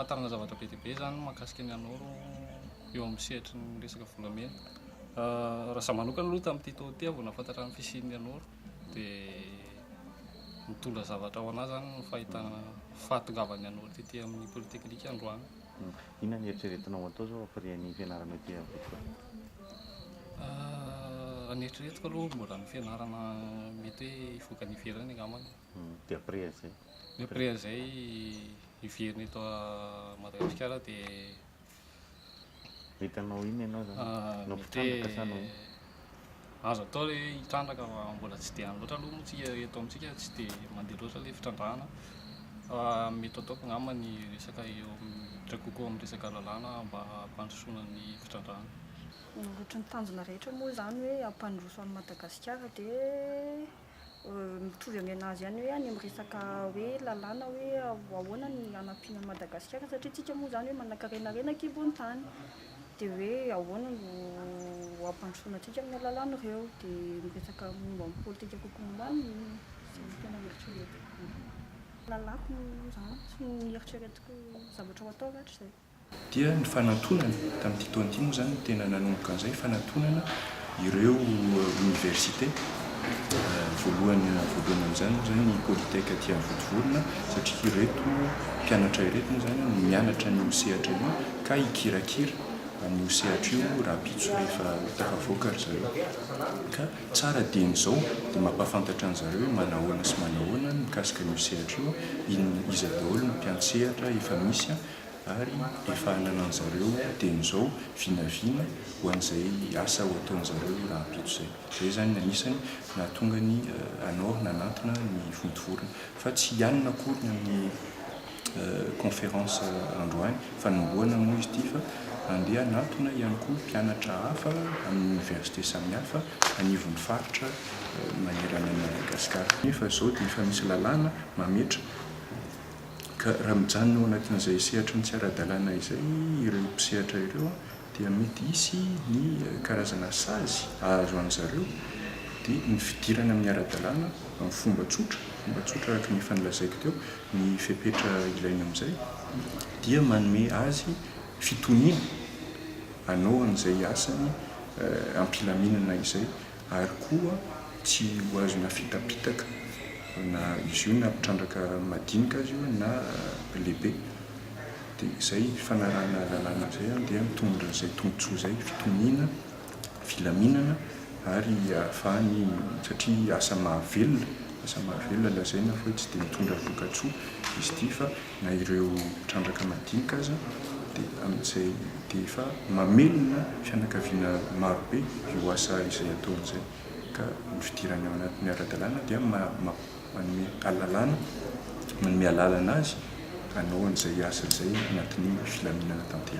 fahatarana zavatra be dia be zany mahakasika ny anoro eo amin'ny sehatry ny resaka volamena. Raha zaho manokana aloha tamin'ity taona ity vao nahafantatra ny fisian'ny anoro dia mitondra zavatra ho anahy zany ny fahitana fahatongavany anoro ty amin'ny polytechnique Androany. Inona ny eritreretinao atao zao ampirian'ny fianarana ety amin'ny Betsaka? Ny eritreretiko aloha mbola ny fianarana mety hoe hivoaka ny ivelany angambany. Dia après zay? Ny après zay hiverina eto Madagasikara dia hitanao iny ianao zany? No mpitrandraka sa no? Azo atao ilay hitrandraka fa mbola tsy dia any loatra aloha moa tsika eto amintsika tsy dia mandeha loatra ilay fitrandrahana. Mety ataoko angamba ny resaka eo trakoko amin'ny resaka lalàna mba hampandrosoana ny fitrandrahana. Ohatry ny tanjona rehetra moa zany hoe hampandroso an'i Madagasikara dia mitovy amin'ny anazy ihany hoe any amin'ny resaka hoe lalàna hoe ahoana ny hanampiana Madagasikara satria tsika moa zany hoe manankarenarena kibony tany dia hoe ahoana no hampandrosoana antsika amin'ny lalàna ireo dia miresaka momba amin'ny politika kokoa momba any izay no tena eritreretiko. Lalàko zany sy ny eritreretiko zavatra ho atao rahatr' izay. Dia ny fanantonana tamin'ity taona ity moa zany tena nanomboka an'izay fanantonana ireo université voalohany amin'izany moa zany ny Polytech aty amin'ny Vontovorona satria ireto mpianatra ireto moa zany no mianatra ny sehatra io ka hikirakira ny sehatra io raha pitso rehefa tafavoaka ry zareo ka tsara dian'izao dia mampahafantatra an' zareo hoe manahoana sy manahoana mikasika ny sehatra io iza daholo ny mpiantsehatra efa misy ary efa hananan'ny zareo dian'izao vinavina ho an'izay asa ho ataon'zareo raha pitso zay. Zay zany anisany nahatonga ny anao nanantona ny Vontovorona fa tsy ihanina akory amin'ny conférence androany fanomboana moa izy ity fa andeha hanantona ihany koa mpianatra hafa amin'ny université samihafa anivon'ny faritra manerana ny Madagasikara. Nefa zao dia efa misy lalàna mametra ka raha mijanona ao anatin'izay sehatra ny tsy ara-dalàna izay ireo mpisehatra ireo dia mety hisy ny karazana sazy azo an'zareo dia ny fidirana amin'ny ara-dalàna amin'ny fomba tsotra araka ny fanlazaiko teo ny fepetra ilaina amin'izay dia manome azy fitoniana anao an'izay asany ampilaminana izay ary koa tsy ho azona fitapitaka na izy io na mpitrandraka madinika azy io na lehibe dia izay fanarahana lalàna zay dia mitondra izay tombotsoa zay fitoniana filaminana ary ahafahany satria asa mahavelona lazaina fa tsy dia mitondra voka-tsoa izy ity fa na ireo mpitrandraka madinika aza dia amin'izay dia efa mamelona fianakaviana marobe io asa izay ataon'izay ka ny fidirana ao anatin'ny ara-dalàna dia manome alalàna manome alalana azy hanao an'izay asa izay anatin'ny filaminana tanteraka.